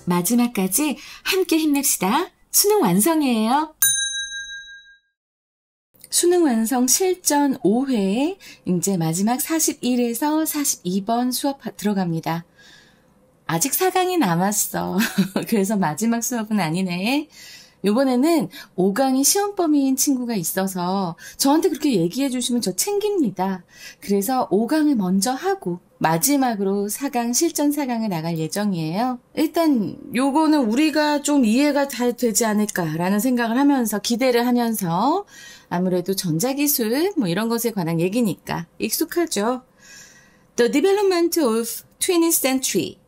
마지막까지 함께 힘냅시다. 수능 완성이에요. 수능 완성 실전 5회, 이제 마지막 41에서 42번 수업 들어갑니다. 아직 4강이 남았어. 그래서 마지막 수업은 아니네. 이번에는 5강이 시험 범위인 친구가 있어서 저한테 그렇게 얘기해 주시면 저 챙깁니다. 그래서 5강을 먼저 하고 마지막으로 4강, 실전 4강을 나갈 예정이에요. 일단 요거는 우리가 좀 이해가 잘 되지 않을까라는 생각을 하면서 기대를 하면서 아무래도 전자기술 이런 것에 관한 얘기니까 익숙하죠. The development of 20th century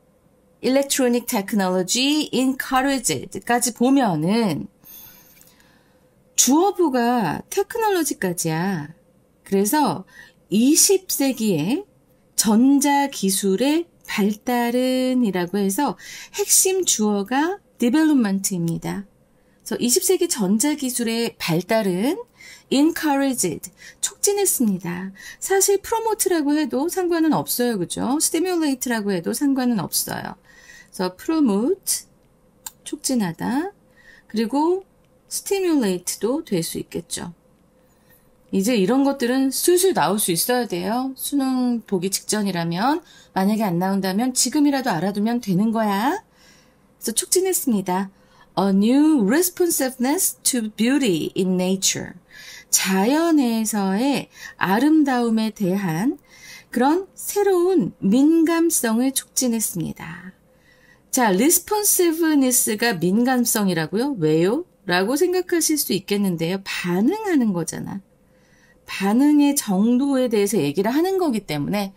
electronic technology encouraged까지 보면은 주어부가 테크놀로지까지야. 그래서 20세기에 전자기술의 발달은 이라고 해서 핵심 주어가 development입니다. 그래서 20세기 전자기술의 발달은 encouraged, 촉진했습니다. 사실 promote라고 해도 상관은 없어요. 그죠? stimulate라고 해도 상관은 없어요. 그래서 promote, 촉진하다. 그리고 stimulate도 될 수 있겠죠. 이제 이런 것들은 술술 나올 수 있어야 돼요. 수능 보기 직전이라면, 만약에 안 나온다면 지금이라도 알아두면 되는 거야. 그래서 촉진했습니다. A new responsiveness to beauty in nature. 자연에서의 아름다움에 대한 그런 새로운 민감성을 촉진했습니다. 자, responsiveness가 민감성이라고요? 왜요? 라고 생각하실 수 있겠는데요. 반응하는 거잖아. 반응의 정도에 대해서 얘기를 하는 거기 때문에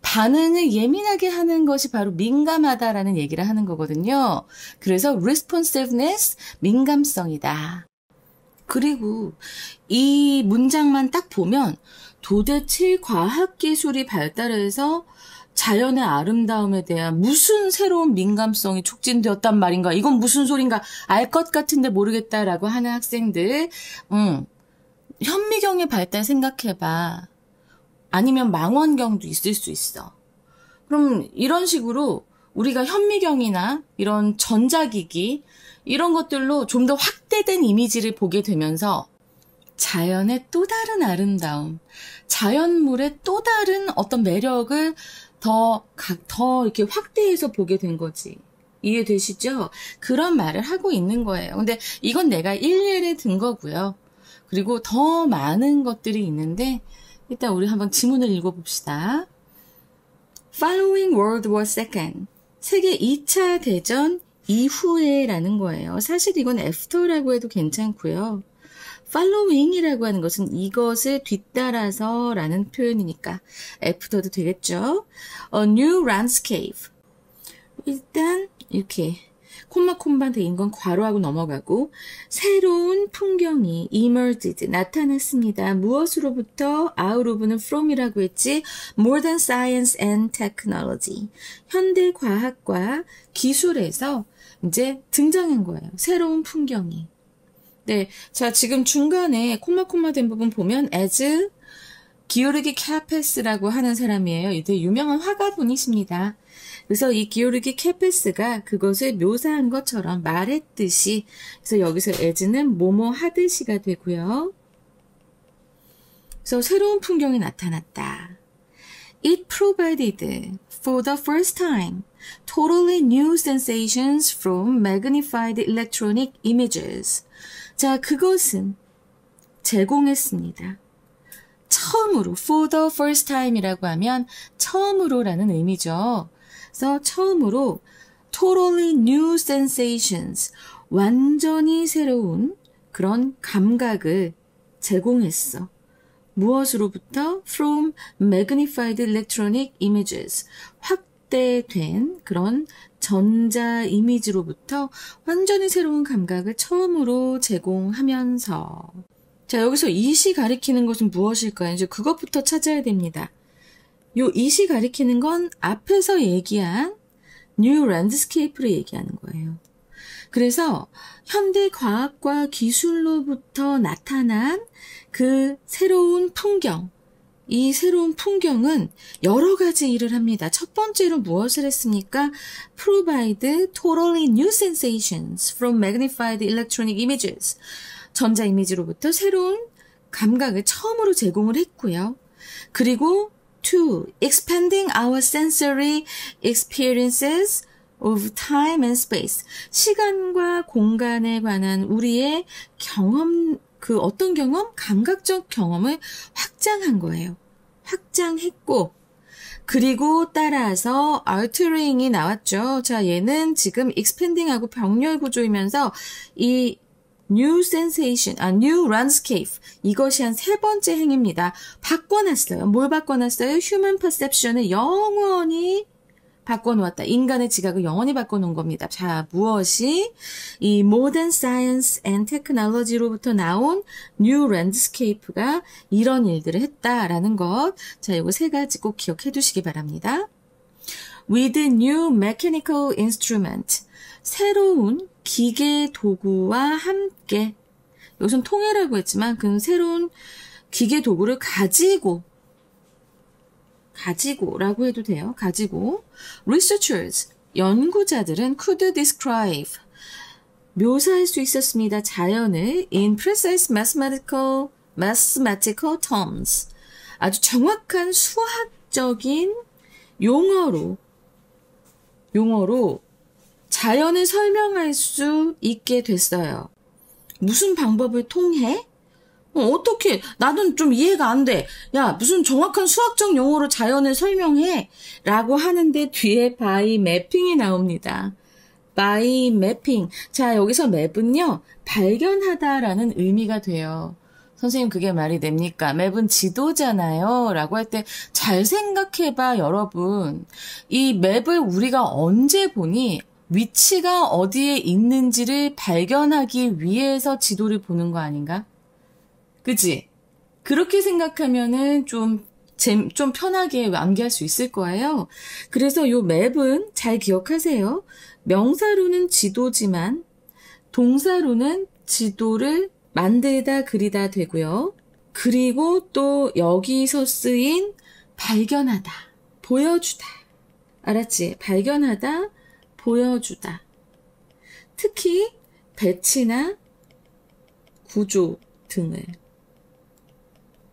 반응을 예민하게 하는 것이 바로 민감하다라는 얘기를 하는 거거든요. 그래서 responsiveness, 민감성이다. 그리고 이 문장만 딱 보면 도대체 과학기술이 발달해서 자연의 아름다움에 대한 무슨 새로운 민감성이 촉진되었단 말인가? 이건 무슨 소린가? 알 것 같은데 모르겠다라고 하는 학생들, 현미경의 발달 생각해봐. 아니면 망원경도 있을 수 있어. 그럼 이런 식으로 우리가 현미경이나 이런 전자기기, 이런 것들로 좀 더 확대된 이미지를 보게 되면서 자연의 또 다른 아름다움, 자연물의 또 다른 어떤 매력을 더 이렇게 확대해서 보게 된 거지. 이해되시죠? 그런 말을 하고 있는 거예요. 근데 이건 내가 일례를 든 거고요. 그리고 더 많은 것들이 있는데 일단 우리 한번 지문을 읽어봅시다. Following World War II, 세계 2차 대전 이후에 라는 거예요. 사실 이건 after라고 해도 괜찮고요. following이라고 하는 것은 이것을 뒤따라서 라는 표현이니까 after도 되겠죠. A new landscape. 일단 이렇게 콤마 된 건 괄호하고 넘어가고 새로운 풍경이 emerged, 나타났습니다. 무엇으로부터? out of는 from이라고 했지. modern science and technology. 현대 과학과 기술에서 이제 등장한 거예요. 새로운 풍경이. 네, 자 지금 중간에 콤마 된 부분 보면 as 기오르기 케페스라고 하는 사람이에요. 이제 유명한 화가분이십니다. 그래서 이 기오르기 케페스가 그것을 묘사한 것처럼 말했듯이, 그래서 여기서 as는 뭐뭐 하듯이가 되고요. 그래서 새로운 풍경이 나타났다. It provided for the first time totally new sensations from magnified electronic images. 자, 그것은 제공했습니다. 처음으로, for the first time이라고 하면 처음으로라는 의미죠. 그래서 처음으로 totally new sensations, 완전히 새로운 그런 감각을 제공했어. 무엇으로부터? From magnified electronic images, 확대된 그런 전자 이미지로부터 완전히 새로운 감각을 처음으로 제공하면서. 자, 여기서 이시 가리키는 것은 무엇일까요? 이제 그것부터 찾아야 됩니다. 요 이시 가리키는 건 앞에서 얘기한 new landscape를 얘기하는 거예요. 그래서 현대 과학과 기술로부터 나타난 그 새로운 풍경, 이 새로운 풍경은 여러 가지 일을 합니다. 첫 번째로 무엇을 했습니까? Provide totally new sensations from magnified electronic images. 전자 이미지로부터 새로운 감각을 처음으로 제공을 했고요. 그리고 two, expanding our sensory experiences of time and space. 시간과 공간에 관한 우리의 경험, 그 어떤 경험? 감각적 경험을 확장한 거예요. 확장했고, 그리고 따라서 altering이 나왔죠. 자, 얘는 지금 expanding하고 병렬 구조이면서 이 new sensation, new landscape. 이것이 한 세 번째 행위입니다. 바꿔놨어요. 뭘 바꿔놨어요? human perception을 영원히 바꿔놓았다. 인간의 지각을 영원히 바꿔놓은 겁니다. 자, 무엇이? 이 modern science and technology로부터 나온 new landscape가 이런 일들을 했다라는 것. 자, 이거 세 가지 꼭 기억해 두시기 바랍니다. With new mechanical instrument. 새로운 기계 도구와 함께. 여기선 통해라고 했지만 그 새로운 기계 도구를 가지고라고 해도 돼요. 가지고. Researchers, 연구자들은 could describe, 묘사할 수 있었습니다. 자연을 in precise mathematical terms. 아주 정확한 수학적인 용어로 자연을 설명할 수 있게 됐어요. 무슨 방법을 통해? 어떻게? 나는 좀 이해가 안 돼. 야, 무슨 정확한 수학적 용어로 자연을 설명해. 라고 하는데 뒤에 by mapping이 나옵니다. by mapping. 자, 여기서 맵은요, 발견하다라는 의미가 돼요. 선생님, 그게 말이 됩니까? 맵은 지도잖아요. 라고 할 때 잘 생각해봐, 여러분. 이 맵을 우리가 언제 보니 위치가 어디에 있는지를 발견하기 위해서 지도를 보는 거 아닌가? 그치? 그렇게 생각하면은 좀 편하게 암기할 수 있을 거예요. 그래서 요 맵은 잘 기억하세요. 명사로는 지도지만 동사로는 지도를 만들다 그리다 되고요. 그리고 또 여기서 쓰인 발견하다, 보여주다. 알았지? 발견하다, 보여주다. 특히 배치나 구조 등을.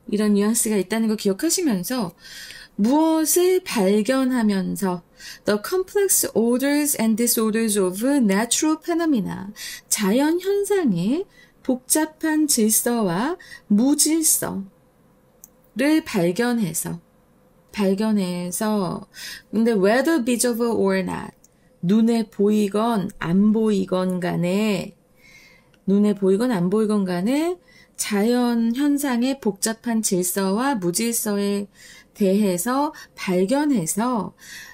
이런 뉘앙스가 있다는 거 기억하시면서 무엇을 발견하면서 the complex orders and disorders of natural phenomena, 자연 현상의 복잡한 질서와 무질서를 발견해서 근데 whether visible or not, 눈에 보이건 안 보이건 간에 자연 현상의 복잡한 질서와 무질서에 대해서 발견해서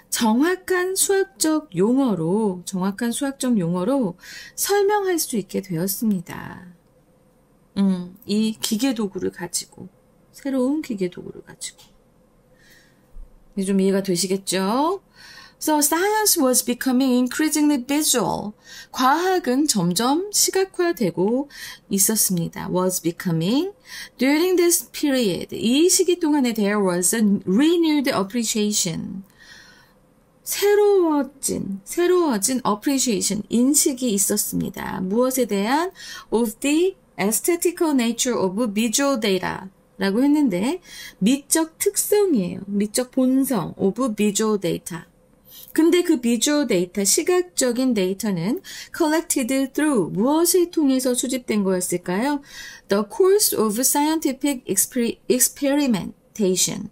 정확한 수학적 용어로 설명할 수 있게 되었습니다. 이 기계 도구를 가지고, 새로운 기계 도구를 가지고. 이제 좀 이해가 되시겠죠? So science was becoming increasingly visual. 과학은 점점 시각화되고 있었습니다. Was becoming. During this period, 이 시기 동안에 there was a renewed appreciation. 새로워진 appreciation, 인식이 있었습니다. 무엇에 대한? Of the aesthetical nature of visual data. 라고 했는데, 미적 특성이에요. 미적 본성, of visual data. 근데 그 visual data, 시각적인 데이터는 collected through, 무엇을 통해서 수집된 거였을까요? The course of scientific experimentation.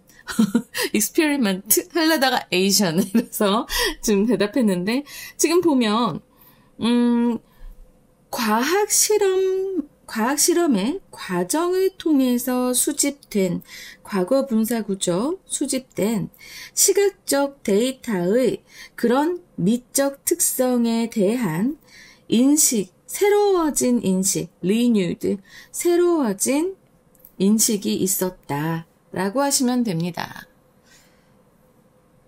experiment 하려다가 Asian 이래서 지금 대답했는데, 지금 보면 과학 실험의 과정을 통해서 수집된 과거 분사 구조, 수집된 시각적 데이터의 그런 미적 특성에 대한 인식, 새로워진 인식, renewed, 새로워진 인식이 있었다라고 하시면 됩니다.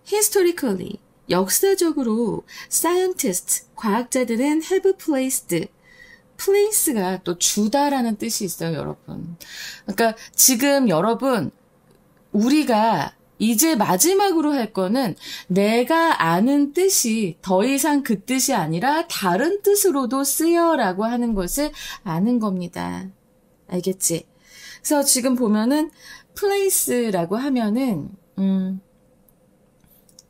Historically, 역사적으로 scientists, 과학자들은 have placed, place가 또 주다라는 뜻이 있어요, 여러분. 그러니까 지금 여러분 우리가 이제 마지막으로 할 거는 내가 아는 뜻이 더 이상 그 뜻이 아니라 다른 뜻으로도 쓰여라고 하는 것을 아는 겁니다. 알겠지? 그래서 지금 보면은 place라고 하면은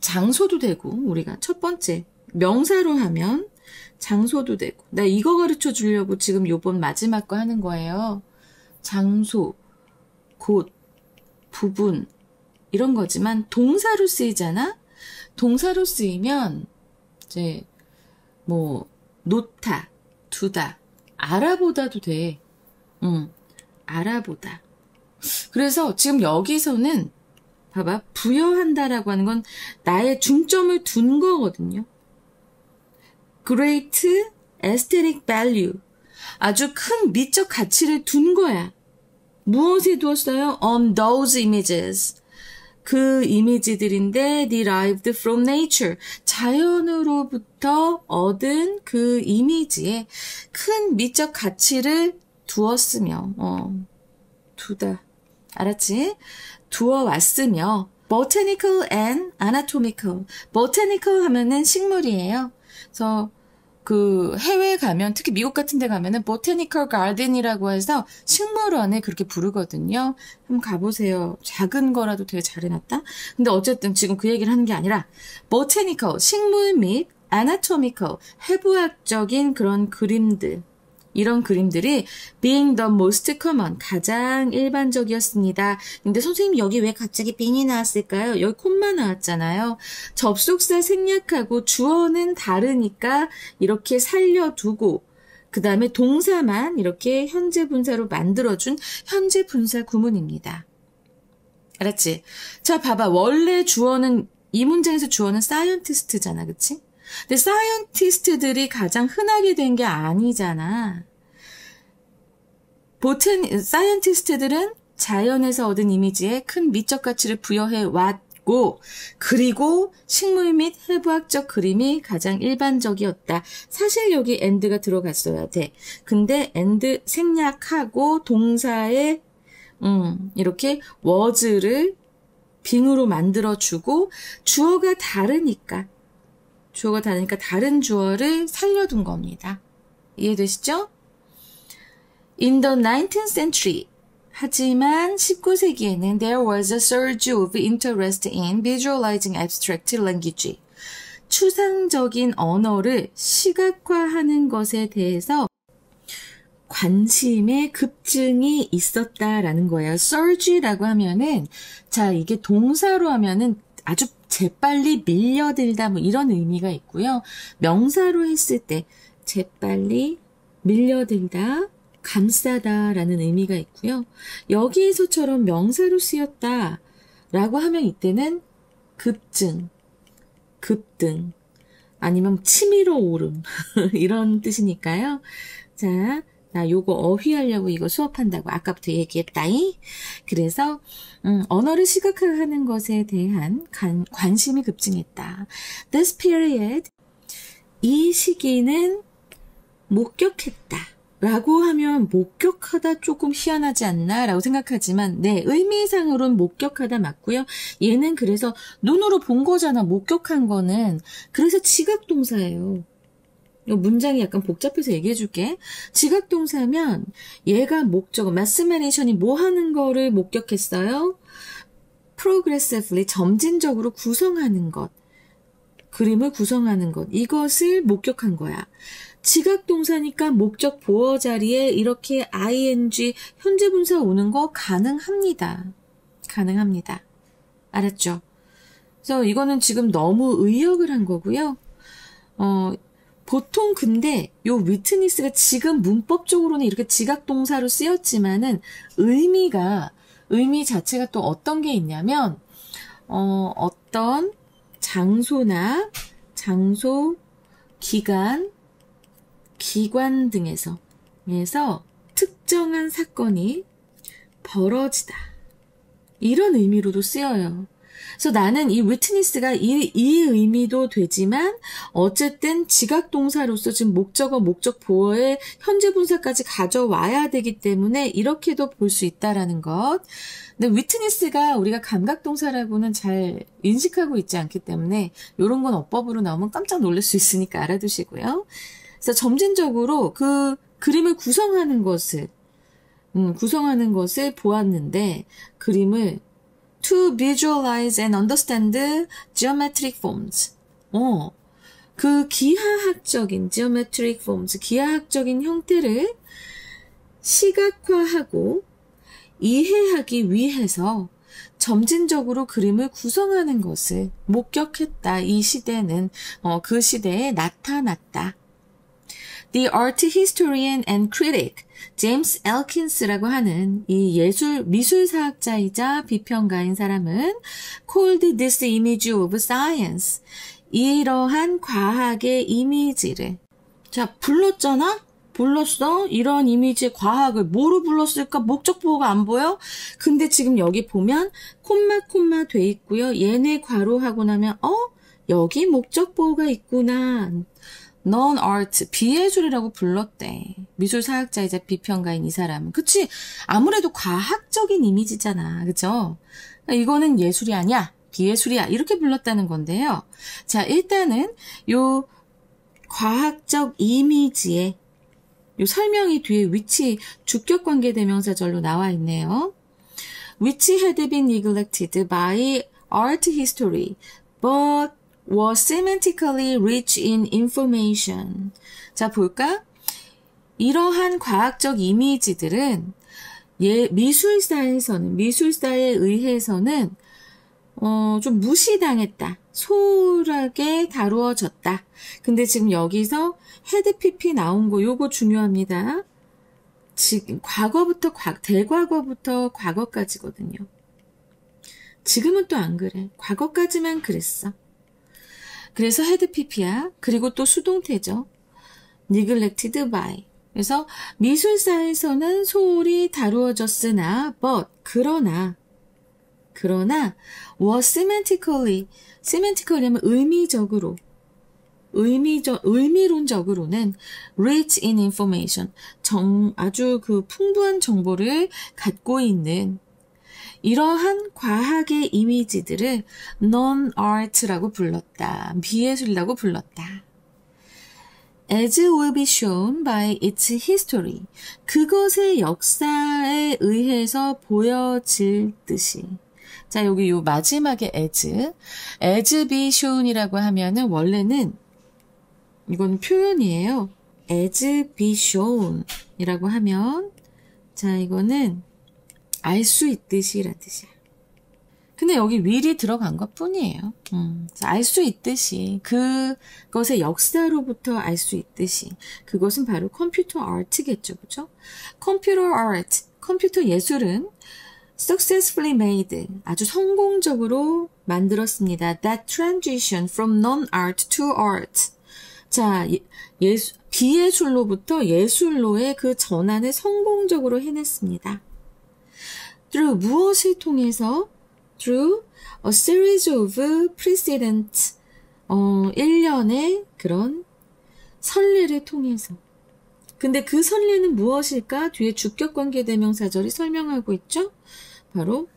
장소도 되고, 우리가 첫 번째 명사로 하면 장소도 되고, 나 이거 가르쳐 주려고 지금 요번 마지막 거 하는 거예요. 장소, 곳, 부분 이런 거지만 동사로 쓰이잖아? 동사로 쓰이면 이제 뭐 놓다, 두다, 알아보다도 돼. 알아보다. 그래서 지금 여기서는 봐봐, 부여한다라고 하는 건 나의 중점을 둔 거거든요. Great aesthetic value. 아주 큰 미적 가치를 둔 거야. 무엇에 두었어요? On those images. 그 이미지들인데 derived from nature. 자연으로부터 얻은 그 이미지에 큰 미적 가치를 두었으며, 두다. 알았지? 두어 왔으며, botanical and anatomical. botanical 하면은 식물이에요. 그래서 그 해외에 가면, 특히 미국 같은 데 가면은 botanical garden이라고 해서 식물원을 그렇게 부르거든요. 한번 가보세요. 작은 거라도 되게 잘 해놨다? 근데 어쨌든 지금 그 얘기를 하는 게 아니라 botanical, 식물 및 anatomical, 해부학적인 그런 그림들, 이런 그림들이 being the most common, 가장 일반적이었습니다. 근데 선생님 여기 왜 갑자기 being이 나왔을까요? 여기 콤마 나왔잖아요. 접속사 생략하고 주어는 다르니까 이렇게 살려두고 그 다음에 동사만 이렇게 현재 분사로 만들어준 현재 분사 구문입니다. 알았지? 자, 봐봐. 원래 주어는, 이 문장에서 주어는 scientist잖아. 그치? 근데 사이언티스트들이 가장 흔하게 된 게 아니잖아. 사이언티스트들은 자연에서 얻은 이미지에 큰 미적 가치를 부여해 왔고, 그리고 식물 및 해부학적 그림이 가장 일반적이었다. 사실 여기 and가 들어갔어야 돼. 근데 and 생략하고 동사에 이렇게 was를 빙으로 만들어주고 주어가 다르니까 다른 주어를 살려둔 겁니다. 이해되시죠? In the 19th century, 하지만 19세기에는 there was a surge of interest in visualizing abstract language. 추상적인 언어를 시각화하는 것에 대해서 관심의 급증이 있었다라는 거예요. surge라고 하면은, 자, 이게 동사로 하면은 아주 재빨리 밀려들다 뭐 이런 의미가 있고요. 명사로 했을 때 재빨리 밀려들다, 감싸다라는 의미가 있고요. 여기에서처럼 명사로 쓰였다라고 하면 이때는 급증, 급등, 아니면 치밀어 오름 이런 뜻이니까요. 자, 나 요거 어휘하려고 이거 수업한다고 아까부터 얘기했다이. 그래서 언어를 시각화하는 것에 대한 관심이 급증했다. This period, 이 시기는 목격했다 라고 하면 목격하다 조금 희한하지 않나 라고 생각하지만 네, 의미상으로는 목격하다 맞고요. 얘는 그래서 눈으로 본 거잖아. 목격한 거는. 그래서 지각동사예요. 문장이 약간 복잡해서 얘기해 줄게. 지각동사면 얘가 목적어, mathematician이 뭐 하는 거를 목격했어요? progressively, 점진적으로 구성하는 것, 그림을 구성하는 것, 이것을 목격한 거야. 지각동사니까 목적 보어 자리에 이렇게 ing, 현재분사 오는 거 가능합니다. 가능합니다. 알았죠? 그래서 이거는 지금 너무 의역을 한 거고요. 보통 근데 요 위트니스가 지금 문법적으로는 이렇게 지각동사로 쓰였지만은 의미 자체가 또 어떤 게 있냐면 어떤 장소, 기관 등에서 특정한 사건이 벌어지다. 이런 의미로도 쓰여요. 그래서 나는 이 witness가 이 의미도 되지만 어쨌든 지각동사로서 지금 목적어, 목적 보어의 현재 분사까지 가져와야 되기 때문에 이렇게도 볼 수 있다라는 것. 근데 witness가 우리가 감각동사라고는 잘 인식하고 있지 않기 때문에 이런 건 어법으로 나오면 깜짝 놀랄 수 있으니까 알아두시고요. 그래서 점진적으로 그 그림을 구성하는 것을 보았는데 그림을 to visualize and understand geometric forms. 그 기하학적인 geometric forms, 기하학적인 형태를 시각화하고 이해하기 위해서 점진적으로 그림을 구성하는 것을 목격했다. 이 시대는 그 시대에 나타났다. The art historian and critic 제임스 엘킨스라고 하는 이 미술사학자이자 비평가인 사람은 called this image of science. 이러한 과학의 이미지를 불렀어? 이런 이미지의 과학을 뭐로 불렀을까? 목적 보호가 안 보여? 근데 지금 여기 보면 콤마 돼 있고요. 얘네 괄호하고 나면 여기 목적 보호가 있구나. non-art, 비예술이라고 불렀대. 미술사학자이자 비평가인 이 사람은. 그치? 아무래도 과학적인 이미지잖아. 그죠? 이거는 예술이 아니야. 비예술이야. 이렇게 불렀다는 건데요. 자, 일단은 요 과학적 이미지의 요 설명이 뒤에 which 주격관계 대명사절로 나와 있네요. which had been neglected by art history, but was semantically rich in information. 자, 볼까? 이러한 과학적 이미지들은 미술사에 의해서는 좀 무시당했다. 소홀하게 다루어졌다. 근데 지금 여기서 헤드 PP 나온 거 요거 중요합니다. 지금 대과거부터 과거까지거든요. 지금은 또 안 그래. 과거까지만 그랬어. 그래서 헤드 PP야. 그리고 또 수동태죠. neglected by. 그래서 미술사에서는 소홀히 다루어졌으나 but 그러나 was semantically 하면 의미론적으로는 rich in information 아주 그 풍부한 정보를 갖고 있는 이러한 과학의 이미지들을 non-art라고 불렀다. 비예술이라고 불렀다. As will be shown by its history. 그것의 역사에 의해서 보여질 듯이. 자, 여기 요 마지막에 as be shown이라고 하면은 원래는 이건 표현이에요. as be shown이라고 하면 자, 이거는 알 수 있듯이란 뜻이야. 근데 여기 will이 들어간 것 뿐이에요. 알 수 있듯이 그것의 역사로부터 알 수 있듯이 그것은 바로 컴퓨터 아트겠죠. 그죠? 컴퓨터 예술은 successfully made 아주 성공적으로 만들었습니다. That transition from non-art to art. 자, 비예술로부터 예술로의 그 전환을 성공적으로 해냈습니다. through 무엇을 통해서? through a series of precedent 일련의 그런 선례를 통해서. 근데 그 선례는 무엇일까? 뒤에 주격관계 대명사절이 설명하고 있죠? 바로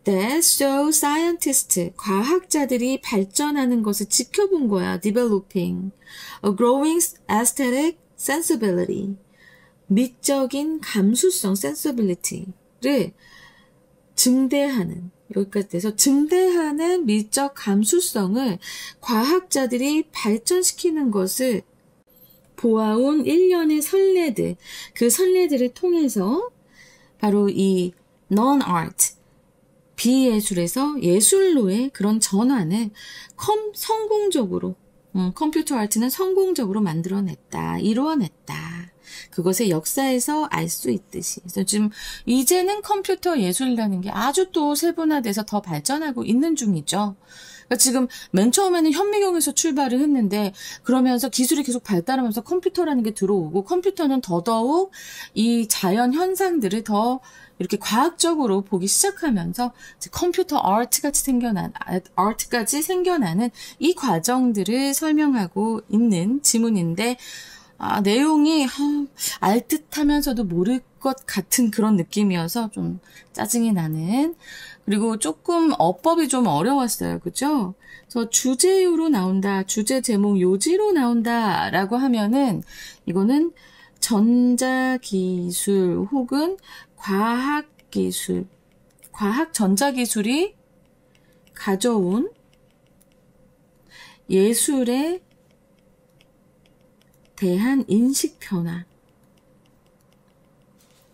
that so scientists, 과학자들이 발전하는 것을 지켜본 거야. developing a growing aesthetic sensibility, 미적인 감수성 sensibility를 증대하는 여기까지 돼서 증대하는 미적 감수성을 과학자들이 발전시키는 것을 보아온 일련의 선례들, 그 선례들을 통해서 바로 이 non-art, 비예술에서 예술로의 그런 전환을 성공적으로, 컴퓨터 아트는 성공적으로 만들어냈다, 이루어냈다. 그것의 역사에서 알 수 있듯이. 그래서 지금 이제는 컴퓨터 예술이라는 게 아주 또 세분화돼서 더 발전하고 있는 중이죠. 그러니까 지금 맨 처음에는 현미경에서 출발을 했는데 그러면서 기술이 계속 발달하면서 컴퓨터라는 게 들어오고 컴퓨터는 더더욱 이 자연 현상들을 더 이렇게 과학적으로 보기 시작하면서 컴퓨터 아트까지 생겨나는 이 과정들을 설명하고 있는 지문인데 내용이 알 듯하면서도 모를 것 같은 그런 느낌이어서 좀 짜증이 나는. 그리고 조금 어법이 좀 어려웠어요. 그죠? 그래서 주제유로 나온다, 주제 제목 요지로 나온다라고 하면은 이거는 전자기술 혹은 과학기술, 과학 전자기술이 가져온 예술에 대한 인식 변화.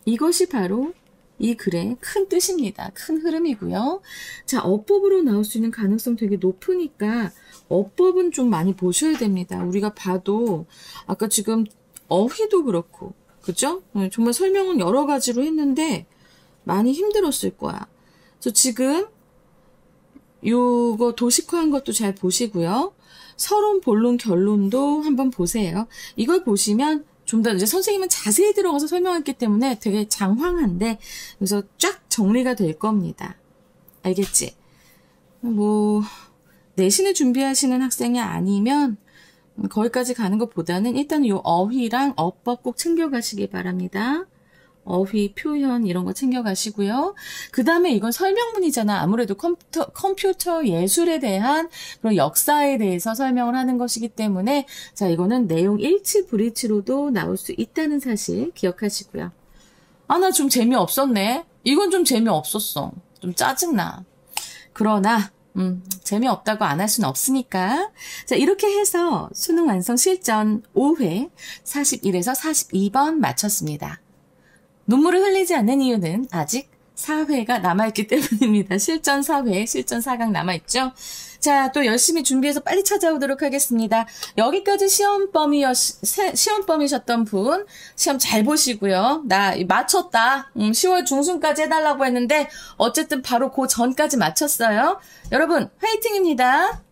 이것이 바로 이 글의 큰 뜻입니다. 큰 흐름이고요. 자, 어법으로 나올 수 있는 가능성 되게 높으니까 어법은 좀 많이 보셔야 됩니다. 우리가 봐도 아까 지금 어휘도 그렇고, 그죠? 정말 설명은 여러 가지로 했는데 많이 힘들었을 거야. 그래서 지금 요거 도식화한 것도 잘 보시고요. 서론, 본론, 결론도 한번 보세요. 이걸 보시면 좀 더 이제 선생님은 자세히 들어가서 설명했기 때문에 되게 장황한데 그래서 쫙 정리가 될 겁니다. 알겠지? 내신을 준비하시는 학생이 아니면 거기까지 가는 것보다는 일단 요 어휘랑 어법 꼭 챙겨가시기 바랍니다. 어휘, 표현 이런 거 챙겨가시고요. 그 다음에 이건 설명문이잖아. 아무래도 컴퓨터 예술에 대한 그런 역사에 대해서 설명을 하는 것이기 때문에 자, 이거는 내용 일치 불일치로도 나올 수 있다는 사실 기억하시고요. 나 좀 재미없었네. 이건 좀 재미없었어. 좀 짜증나. 그러나 재미없다고 안 할 수는 없으니까. 자, 이렇게 해서 수능 완성 실전 5회 41에서 42번 마쳤습니다. 눈물을 흘리지 않는 이유는 아직 4회가 남아있기 때문입니다. 실전 4회, 실전 4강 남아있죠? 자, 또 열심히 준비해서 빨리 찾아오도록 하겠습니다. 여기까지 시험범이셨던 분, 시험 잘 보시고요. 나 맞췄다. 10월 중순까지 해달라고 했는데, 어쨌든 바로 그 전까지 맞췄어요. 여러분, 화이팅입니다.